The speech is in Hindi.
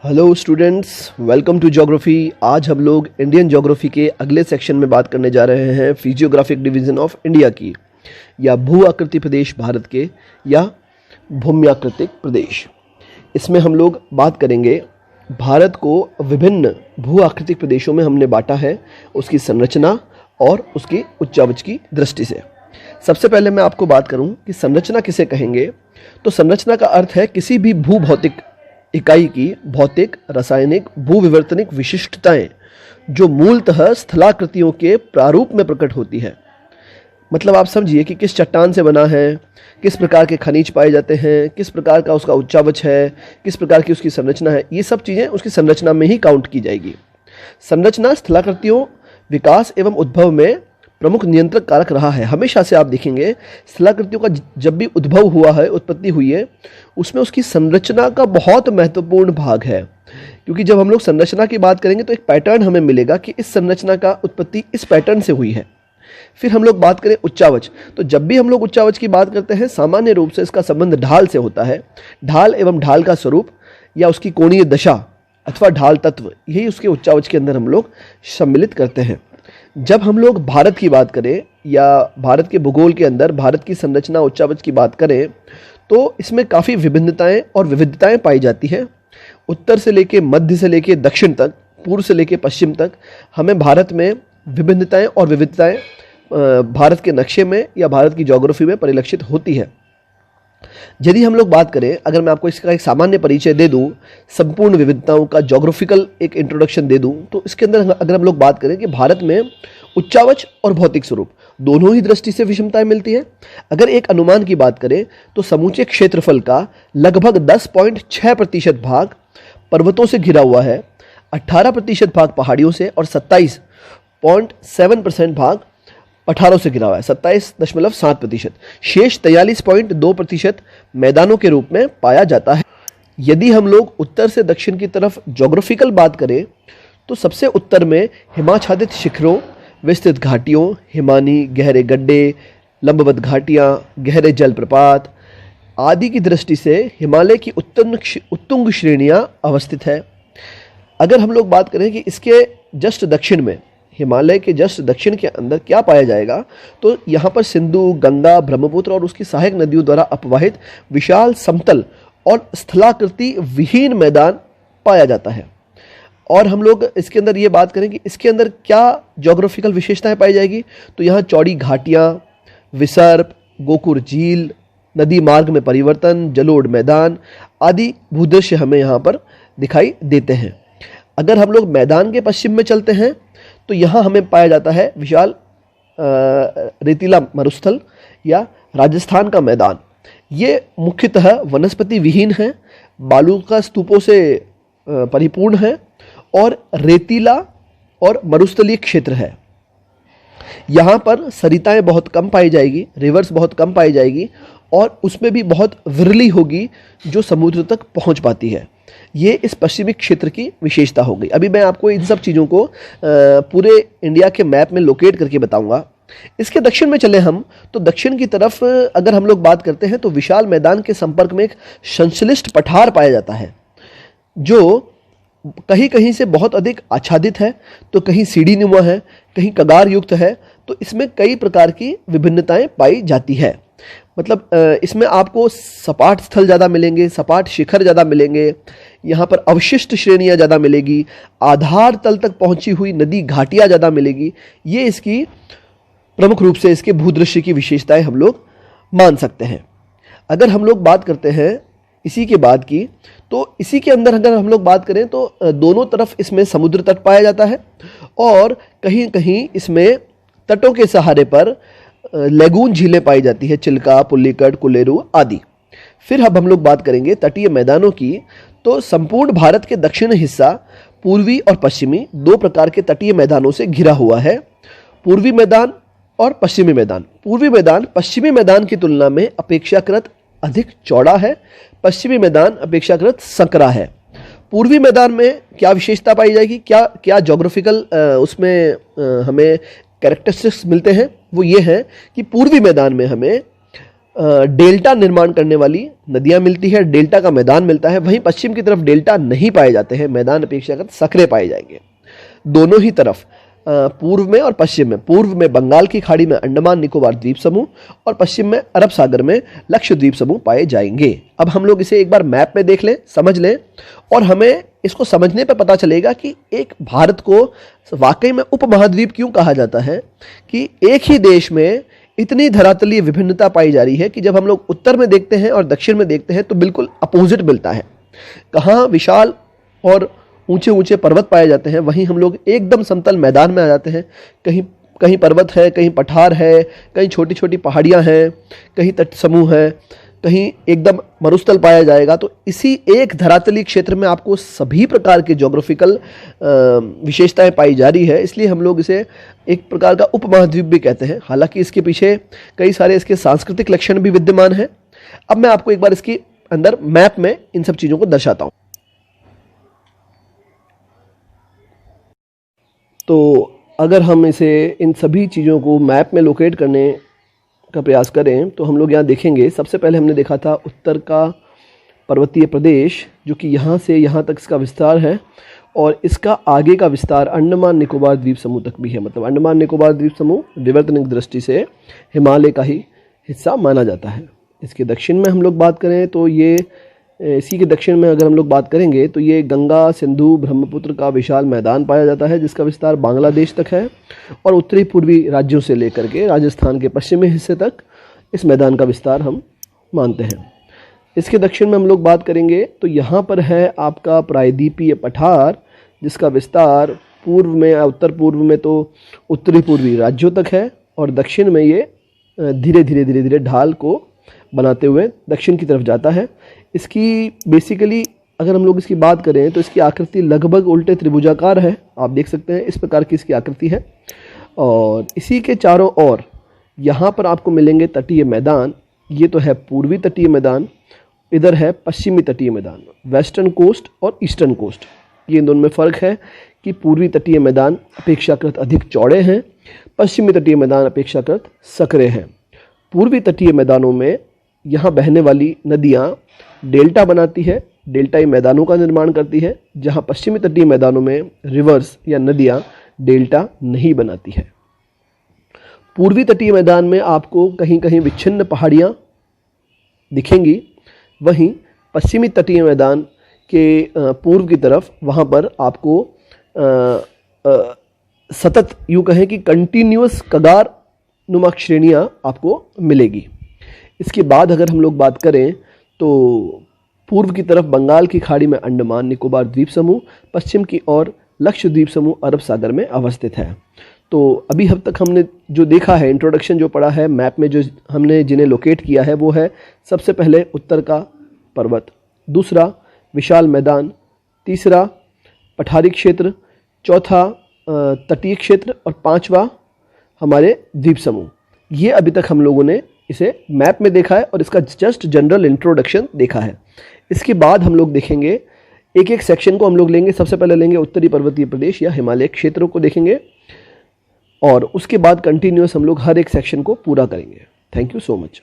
Hello students, welcome to geography. आज हम लोग इंडियन ज्योग्राफी के अगले सेक्शन में बात करने जा रहे हैं फिजियोग्राफिक डिवीज़न ऑफ इंडिया की, या भू आकृति प्रदेश भारत के, या भूम्याकृतिक प्रदेश। इसमें हम लोग बात करेंगे भारत को विभिन्न भू आकृतिक प्रदेशों में हमने बांटा है, उसकी संरचना और उसकी उच्चावच की दृष्टि से। सबसे पहले मैं आपको बात करूं कि संरचना किसे कहेंगे, तो संरचना का अर्थ है किसी भी भू भौतिक इकाई की भौतिक, रासायनिक, भूविवर्तनिक विशिष्टताएं जो मूलतः स्थलाकृतियों के प्रारूप में प्रकट होती है। मतलब आप समझिए कि किस चट्टान से बना है, किस प्रकार के खनिज पाए जाते हैं, किस प्रकार का उसका उच्चावच है, किस प्रकार की उसकी संरचना है, ये सब चीज़ें उसकी संरचना में ही काउंट की जाएगी। संरचना स्थलाकृतियों विकास एवं उद्भव में प्रमुख नियंत्रक कारक रहा है। हमेशा से आप देखेंगे स्थलाकृतियों का जब भी उद्भव हुआ है, उत्पत्ति हुई है, उसमें उसकी संरचना का बहुत महत्वपूर्ण भाग है। क्योंकि जब हम लोग संरचना की बात करेंगे तो एक पैटर्न हमें मिलेगा कि इस संरचना का उत्पत्ति इस पैटर्न से हुई है। फिर हम लोग बात करें उच्चावच, तो जब भी हम लोग उच्चावच की बात करते हैं सामान्य रूप से इसका संबंध ढाल से होता है। ढाल एवं ढाल का स्वरूप या उसकी कोणीय दशा अथवा ढाल तत्व, यही उसके उच्चावच के अंदर हम लोग सम्मिलित करते हैं। जब हम लोग भारत की बात करें या भारत के भूगोल के अंदर भारत की संरचना उच्चावच की बात करें तो इसमें काफ़ी विभिन्नताएं और विविधताएं पाई जाती है। उत्तर से लेके मध्य से लेके दक्षिण तक, पूर्व से लेके पश्चिम तक हमें भारत में विभिन्नताएं और विविधताएं भारत के नक्शे में या भारत की ज्योग्राफी में परिलक्षित होती है। यदि हम लोग बात करें, अगर मैं आपको इसका एक सामान्य परिचय दे दूं, संपूर्ण विविधताओं का ज्योग्राफिकल एक इंट्रोडक्शन दे दूं, तो इसके अंदर अगर हम लोग बात करें कि भारत में उच्चावच और भौतिक स्वरूप दोनों ही दृष्टि से विषमताएं मिलती है। अगर एक अनुमान की बात करें तो समूचे क्षेत्रफल का लगभग 10.6% भाग पर्वतों से घिरा हुआ है, 18% भाग पहाड़ियों से और 27.7% भाग पठारों से घिरा हुआ है, 27.7%। शेष 43.2% मैदानों के रूप में पाया जाता है। यदि हम लोग उत्तर से दक्षिण की तरफ ज्योग्राफिकल बात करें तो सबसे उत्तर में हिमाच्छादित शिखरों, विस्तृत घाटियों, हिमानी, गहरे गड्ढे, लंबवत घाटियां, गहरे जलप्रपात आदि की दृष्टि से हिमालय की उत्तुंग श्रेणियां अवस्थित है। अगर हम लोग बात करें कि इसके जस्ट दक्षिण में, हिमालय के जस्ट दक्षिण के अंदर क्या पाया जाएगा, तो यहाँ पर सिंधु, गंगा, ब्रह्मपुत्र और उसकी सहायक नदियों द्वारा अपवाहित विशाल समतल और स्थलाकृति विहीन मैदान पाया जाता है। और हम लोग इसके अंदर ये बात करें कि इसके अंदर क्या ज्योग्राफिकल विशेषताएं पाई जाएगी, तो यहाँ चौड़ी घाटियाँ, विसर्प, गोकुर झील, नदी मार्ग में परिवर्तन, जलोढ़ मैदान आदि भूदृश्य हमें यहाँ पर दिखाई देते हैं। अगर हम लोग मैदान के पश्चिम में चलते हैं तो यहाँ हमें पाया जाता है विशाल रेतीला मरुस्थल या राजस्थान का मैदान। ये मुख्यतः वनस्पति विहीन है, बालू का स्तूपों से परिपूर्ण है और रेतीला और मरुस्थलीय क्षेत्र है। यहाँ पर सरिताएं बहुत कम पाई जाएगी, रिवर्स बहुत कम पाई जाएगी और उसमें भी बहुत विरली होगी जो समुद्र तक पहुँच पाती है। ये इस पश्चिमी क्षेत्र की विशेषता हो गई। अभी मैं आपको इन सब चीज़ों को पूरे इंडिया के मैप में लोकेट करके बताऊंगा। इसके दक्षिण में चले हम तो दक्षिण की तरफ अगर हम लोग बात करते हैं तो विशाल मैदान के संपर्क में एक संश्लिष्ट पठार पाया जाता है जो कहीं कहीं से बहुत अधिक आच्छादित है, तो कहीं सीढ़ी नुमा है, कहीं कगार युक्त है। तो इसमें कई प्रकार की विभिन्नताएं पाई जाती है। मतलब इसमें आपको सपाट स्थल ज़्यादा मिलेंगे, सपाट शिखर ज़्यादा मिलेंगे, यहाँ पर अवशिष्ट श्रेणियाँ ज़्यादा मिलेगी, आधार तल तक पहुँची हुई नदी घाटियाँ ज़्यादा मिलेगी। ये इसकी प्रमुख रूप से इसके भूदृश्य की विशेषताएं हम लोग मान सकते हैं। अगर हम लोग बात करते हैं इसी के बाद की, तो इसी के अंदर अगर हम लोग बात करें तो दोनों तरफ इसमें समुद्र तट पाया जाता है और कहीं कहीं इसमें तटों के सहारे पर लेगून झीलें पाई जाती है, चिल्का, पुल्लिकट, कुलेरू आदि। फिर अब हम लोग बात करेंगे तटीय मैदानों की, तो संपूर्ण भारत के दक्षिणी हिस्सा पूर्वी और पश्चिमी दो प्रकार के तटीय मैदानों से घिरा हुआ है। पूर्वी मैदान और पश्चिमी मैदान। पूर्वी मैदान पश्चिमी मैदान की तुलना में अपेक्षाकृत अधिक चौड़ा है, पश्चिमी मैदान अपेक्षाकृत संकरा है। पूर्वी मैदान में क्या विशेषता पाई जाएगी, क्या ज्योग्राफिकल उसमें हमें कैरेक्टरिस्टिक्स मिलते हैं, वो ये है कि पूर्वी मैदान में हमें डेल्टा निर्माण करने वाली नदियां मिलती है, डेल्टा का मैदान मिलता है। वहीं पश्चिम की तरफ डेल्टा नहीं पाए जाते हैं, मैदान अपेक्षाकृत संकरे पाए जाएंगे। दोनों ही तरफ पूर्व में और पश्चिम में, पूर्व में बंगाल की खाड़ी में अंडमान निकोबार द्वीप समूह और पश्चिम में अरब सागर में लक्षद्वीप समूह पाए जाएंगे। अब हम लोग इसे एक बार मैप में देख लें, समझ लें, और हमें इसको समझने पर पता चलेगा कि एक भारत को वाकई में उपमहाद्वीप क्यों कहा जाता है, कि एक ही देश में इतनी धरातलीय विभिन्नता पाई जा रही है कि जब हम लोग उत्तर में देखते हैं और दक्षिण में देखते हैं तो बिल्कुल अपोजिट मिलता है। कहाँ विशाल और ऊंचे ऊंचे पर्वत पाए जाते हैं, वहीं हम लोग एकदम समतल मैदान में आ जाते हैं। कहीं कहीं पर्वत है, कहीं पठार है, कहीं छोटी छोटी पहाड़ियां हैं, कहीं तट समूह है, कहीं एकदम मरुस्थल पाया जाएगा। तो इसी एक धरातलीय क्षेत्र में आपको सभी प्रकार के ज्योग्राफिकल विशेषताएं पाई जा रही है, इसलिए हम लोग इसे एक प्रकार का उपमहाद्वीप भी कहते हैं। हालांकि इसके पीछे कई सारे इसके सांस्कृतिक लक्षण भी विद्यमान हैं। अब मैं आपको एक बार इसके अंदर मैप में इन सब चीज़ों को दर्शाता हूँ। तो अगर हम इसे इन सभी चीज़ों को मैप में लोकेट करने का प्रयास करें तो हम लोग यहाँ देखेंगे, सबसे पहले हमने देखा था उत्तर का पर्वतीय प्रदेश जो कि यहाँ से यहाँ तक इसका विस्तार है, और इसका आगे का विस्तार अंडमान निकोबार द्वीप समूह तक भी है। मतलब अंडमान निकोबार द्वीप समूह विवर्तनिक दृष्टि से हिमालय का ही हिस्सा माना जाता है। इसके दक्षिण में हम लोग बात करें तो ये, इसी के दक्षिण में अगर हम लोग बात करेंगे तो ये गंगा सिंधु ब्रह्मपुत्र का विशाल मैदान पाया जाता है जिसका विस्तार बांग्लादेश तक है, और उत्तरी पूर्वी राज्यों से लेकर के राजस्थान के पश्चिमी हिस्से तक इस मैदान का विस्तार हम मानते हैं। इसके दक्षिण में हम लोग बात करेंगे तो यहाँ पर है आपका प्रायद्वीपीय पठार जिसका विस्तार पूर्व में, उत्तर पूर्व में तो उत्तरी पूर्वी राज्यों तक है, और दक्षिण में ये धीरे धीरे ढाल को बनाते हुए दक्षिण की तरफ जाता है। इसकी बेसिकली अगर हम लोग इसकी बात करें तो इसकी आकृति लगभग उल्टे त्रिभुजाकार है, आप देख सकते हैं इस प्रकार की इसकी आकृति है। और इसी के चारों ओर यहाँ पर आपको मिलेंगे तटीय मैदान। ये तो है पूर्वी तटीय मैदान, इधर है पश्चिमी तटीय मैदान, वेस्टर्न कोस्ट और ईस्टर्न कोस्ट। ये इन दोनों में फ़र्क है कि पूर्वी तटीय मैदान अपेक्षाकृत अधिक चौड़े हैं, पश्चिमी तटीय मैदान अपेक्षाकृत संकरे हैं। पूर्वी तटीय मैदानों में यहाँ बहने वाली नदियाँ डेल्टा बनाती है, डेल्टाई मैदानों का निर्माण करती है, जहाँ पश्चिमी तटीय मैदानों में रिवर्स या नदियाँ डेल्टा नहीं बनाती है। पूर्वी तटीय मैदान में आपको कहीं कहीं विच्छिन्न पहाड़ियाँ दिखेंगी, वहीं पश्चिमी तटीय मैदान के पूर्व की तरफ वहाँ पर आपको सतत यूँ कहें कि कंटिन्यूअस कगार नुमा श्रेणियाँ आपको मिलेगी। इसके बाद अगर हम लोग बात करें तो पूर्व की तरफ बंगाल की खाड़ी में अंडमान निकोबार द्वीप समूह, पश्चिम की ओर लक्षद्वीप समूह अरब सागर में अवस्थित है। तो अभी अब तक हमने जो देखा है, इंट्रोडक्शन जो पढ़ा है, मैप में जो हमने जिन्हें लोकेट किया है वो है सबसे पहले उत्तर का पर्वत, दूसरा विशाल मैदान, तीसरा पठारी क्षेत्र, चौथा तटीय क्षेत्र, और पांचवा हमारे द्वीप समूह। ये अभी तक हम लोगों ने इसे मैप में देखा है और इसका जस्ट जनरल इंट्रोडक्शन देखा है। इसके बाद हम लोग देखेंगे एक एक सेक्शन को हम लोग लेंगे। सबसे पहले लेंगे उत्तरी पर्वतीय प्रदेश या हिमालय क्षेत्रों को देखेंगे, और उसके बाद कंटिन्यूअस हम लोग हर एक सेक्शन को पूरा करेंगे। Thank you so much.